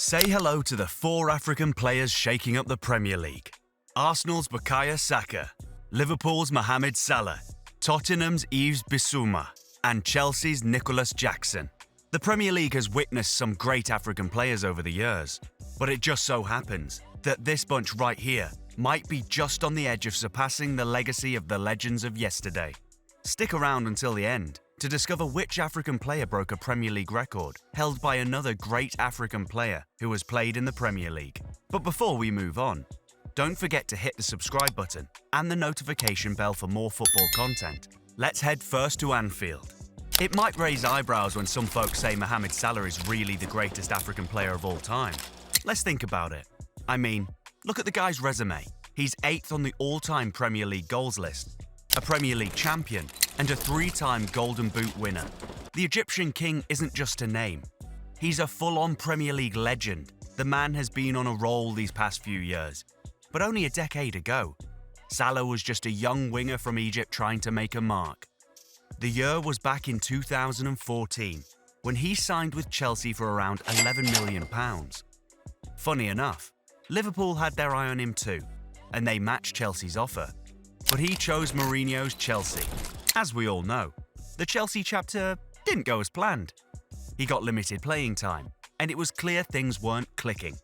Say hello to the four African players shaking up the Premier League. Arsenal's Bukayo Saka, Liverpool's Mohamed Salah, Tottenham's Yves Bissouma, and Chelsea's Nicolas Jackson. The Premier League has witnessed some great African players over the years, but it just so happens that this bunch right here might be just on the edge of surpassing the legacy of the legends of yesterday. Stick around until the end to discover which African player broke a Premier League record held by another great African player who has played in the Premier League. But before we move on, don't forget to hit the subscribe button and the notification bell for more football content. Let's head first to Anfield. It might raise eyebrows when some folks say Mohamed Salah is really the greatest African player of all time. Let's think about it. I mean, look at the guy's resume. He's 8th on the all-time Premier League goals list, a Premier League champion, and a 3-time Golden Boot winner. The Egyptian king isn't just a name. He's a full-on Premier League legend. The man has been on a roll these past few years. But only a decade ago, Salah was just a young winger from Egypt trying to make a mark. The year was back in 2014, when he signed with Chelsea for around £11 million. Funny enough, Liverpool had their eye on him too, and they matched Chelsea's offer. But he chose Mourinho's Chelsea. As we all know, the Chelsea chapter didn't go as planned. He got limited playing time, and it was clear things weren't clicking.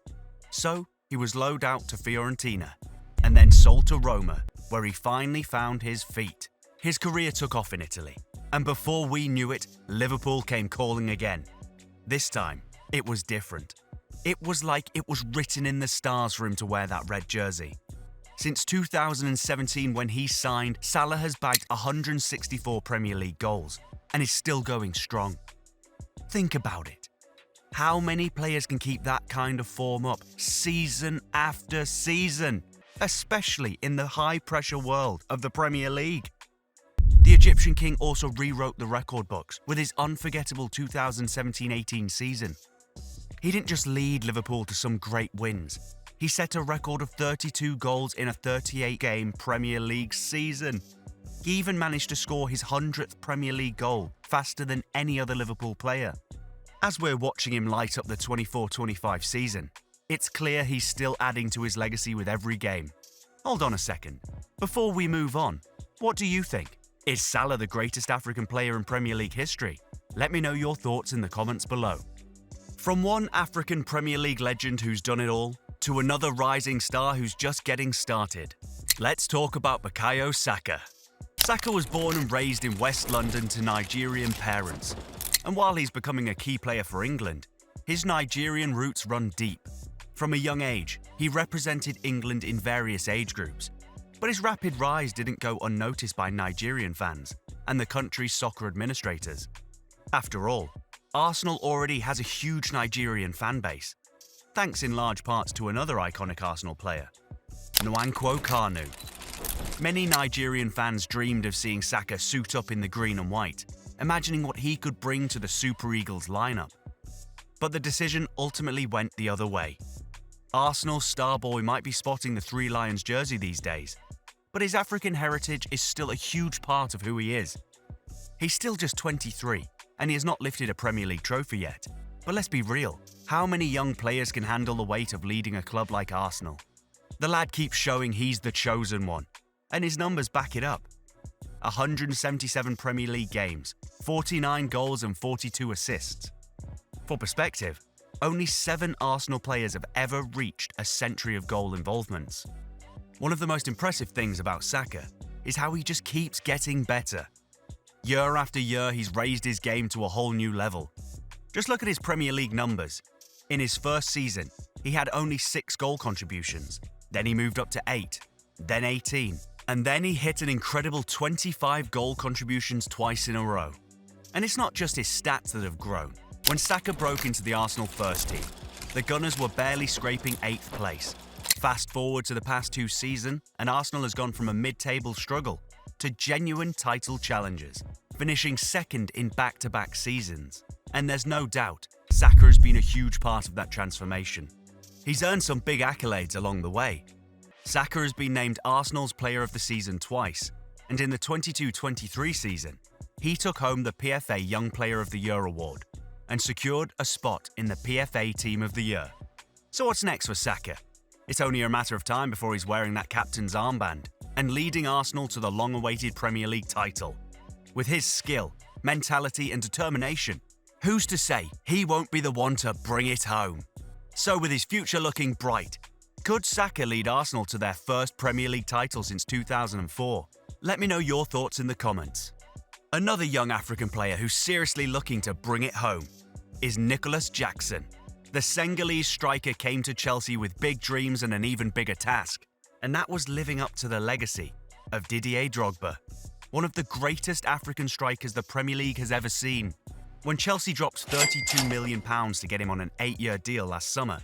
So he was loaned out to Fiorentina, and then sold to Roma, where he finally found his feet. His career took off in Italy, and before we knew it, Liverpool came calling again. This time, it was different. It was like it was written in the stars for him to wear that red jersey. Since 2017, when he signed, Salah has bagged 164 Premier League goals and is still going strong. Think about it. How many players can keep that kind of form up season after season, especially in the high-pressure world of the Premier League? The Egyptian king also rewrote the record books with his unforgettable 2017-18 season. He didn't just lead Liverpool to some great wins. He set a record of 32 goals in a 38-game Premier League season. He even managed to score his 100th Premier League goal faster than any other Liverpool player. As we're watching him light up the 24-25 season, it's clear he's still adding to his legacy with every game. Hold on a second. Before we move on, what do you think? Is Salah the greatest African player in Premier League history? Let me know your thoughts in the comments below. From one African Premier League legend who's done it all, to another rising star who's just getting started, let's talk about Bukayo Saka. Saka was born and raised in West London to Nigerian parents, and while he's becoming a key player for England, his Nigerian roots run deep. From a young age, he represented England in various age groups, but his rapid rise didn't go unnoticed by Nigerian fans and the country's soccer administrators. After all, Arsenal already has a huge Nigerian fan base, thanks in large parts to another iconic Arsenal player, Nwankwo Kanu. Many Nigerian fans dreamed of seeing Saka suit up in the green and white, imagining what he could bring to the Super Eagles lineup. But the decision ultimately went the other way. Arsenal's star boy might be spotting the Three Lions jersey these days, but his African heritage is still a huge part of who he is. He's still just 23, and he has not lifted a Premier League trophy yet. But let's be real, how many young players can handle the weight of leading a club like Arsenal? The lad keeps showing he's the chosen one, and his numbers back it up. 177 Premier League games, 49 goals and 42 assists. For perspective, only 7 Arsenal players have ever reached a century of goal involvements. One of the most impressive things about Saka is how he just keeps getting better. Year after year, he's raised his game to a whole new level. Just look at his Premier League numbers. In his first season, he had only 6 goal contributions. Then he moved up to 8, then 18, and then he hit an incredible 25 goal contributions twice in a row. And it's not just his stats that have grown. When Saka broke into the Arsenal first team, the Gunners were barely scraping 8th place. Fast forward to the past 2 seasons, and Arsenal has gone from a mid-table struggle to genuine title challenges, finishing 2nd in back-to-back seasons. And there's no doubt, Saka has been a huge part of that transformation. He's earned some big accolades along the way. Saka has been named Arsenal's Player of the Season twice, and in the 22-23 season, he took home the PFA Young Player of the Year award and secured a spot in the PFA Team of the Year. So what's next for Saka? It's only a matter of time before he's wearing that captain's armband and leading Arsenal to the long-awaited Premier League title. With his skill, mentality and determination, who's to say he won't be the one to bring it home? So with his future looking bright, could Saka lead Arsenal to their first Premier League title since 2004? Let me know your thoughts in the comments. Another young African player who's seriously looking to bring it home is Nicolas Jackson. The Senegalese striker came to Chelsea with big dreams and an even bigger task, and that was living up to the legacy of Didier Drogba, one of the greatest African strikers the Premier League has ever seen. When Chelsea dropped £32 million to get him on an 8-year deal last summer,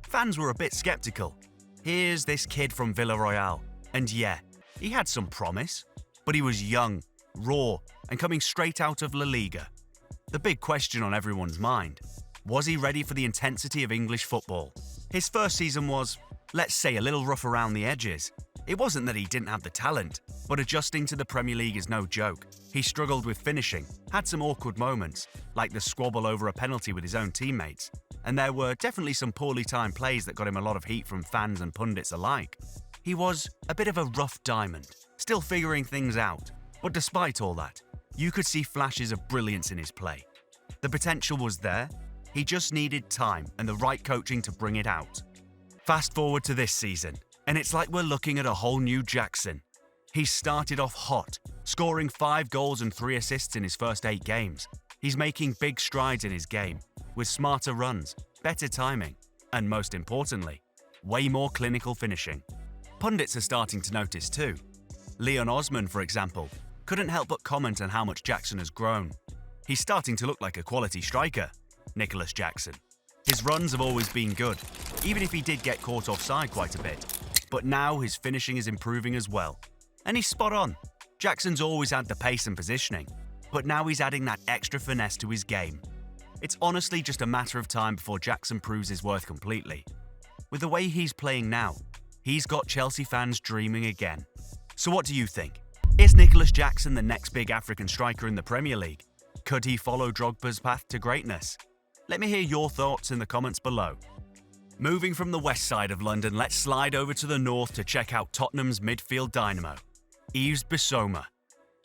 fans were a bit sceptical. Here's this kid from Villarreal, and yeah, he had some promise, but he was young, raw, and coming straight out of La Liga. The big question on everyone's mind: was he ready for the intensity of English football? His first season was, let's say, a little rough around the edges. It wasn't that he didn't have the talent, but adjusting to the Premier League is no joke. He struggled with finishing, had some awkward moments, like the squabble over a penalty with his own teammates, and there were definitely some poorly timed plays that got him a lot of heat from fans and pundits alike. He was a bit of a rough diamond, still figuring things out, but despite all that, you could see flashes of brilliance in his play. The potential was there, he just needed time and the right coaching to bring it out. Fast forward to this season, and it's like we're looking at a whole new Jackson. He started off hot, scoring 5 goals and 3 assists in his first 8 games. He's making big strides in his game, with smarter runs, better timing, and most importantly, way more clinical finishing. Pundits are starting to notice too. Leon Osman, for example, couldn't help but comment on how much Jackson has grown. He's starting to look like a quality striker, Nicolas Jackson. His runs have always been good, even if he did get caught offside quite a bit. But now his finishing is improving as well. And he's spot on. Jackson's always had the pace and positioning, but now he's adding that extra finesse to his game. It's honestly just a matter of time before Jackson proves his worth completely. With the way he's playing now, he's got Chelsea fans dreaming again. So what do you think? Is Nicolas Jackson the next big African striker in the Premier League? Could he follow Drogba's path to greatness? Let me hear your thoughts in the comments below. Moving from the west side of London, let's slide over to the north to check out Tottenham's midfield dynamo, Yves Bissouma.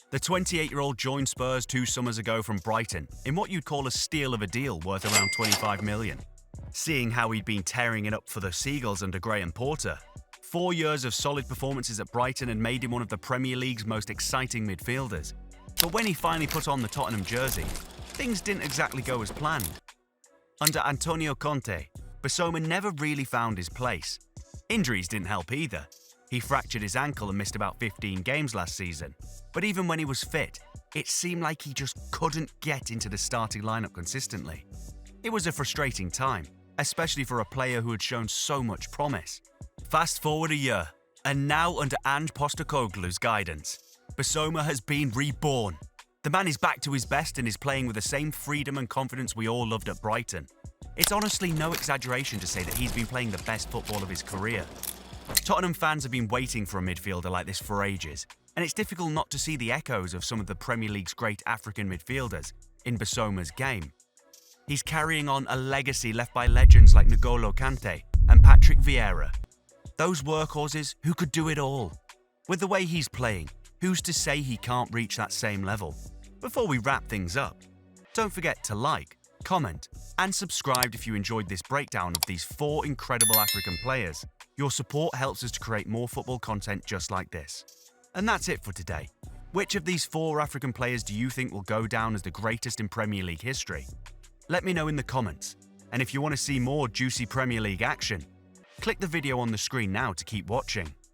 The 28-year-old joined Spurs 2 summers ago from Brighton in what you'd call a steal of a deal worth around £25 million. Seeing how he'd been tearing it up for the Seagulls under Graham Porter, 4 years of solid performances at Brighton had made him one of the Premier League's most exciting midfielders. But when he finally put on the Tottenham jersey, things didn't exactly go as planned. Under Antonio Conte, Bissouma never really found his place. Injuries didn't help either. He fractured his ankle and missed about 15 games last season. But even when he was fit, it seemed like he just couldn't get into the starting lineup consistently. It was a frustrating time, especially for a player who had shown so much promise. Fast forward a year, and now under Ange Postecoglou's guidance, Bissouma has been reborn. The man is back to his best and is playing with the same freedom and confidence we all loved at Brighton. It's honestly no exaggeration to say that he's been playing the best football of his career. Tottenham fans have been waiting for a midfielder like this for ages, and it's difficult not to see the echoes of some of the Premier League's great African midfielders in Bissouma's game. He's carrying on a legacy left by legends like N'Golo Kante and Patrick Vieira. Those workhorses who could do it all. With the way he's playing, who's to say he can't reach that same level? Before we wrap things up, don't forget to like, comment, and subscribe if you enjoyed this breakdown of these 4 incredible African players. Your support helps us to create more football content just like this. And that's it for today. Which of these 4 African players do you think will go down as the greatest in Premier League history? Let me know in the comments. And if you want to see more juicy Premier League action, click the video on the screen now to keep watching.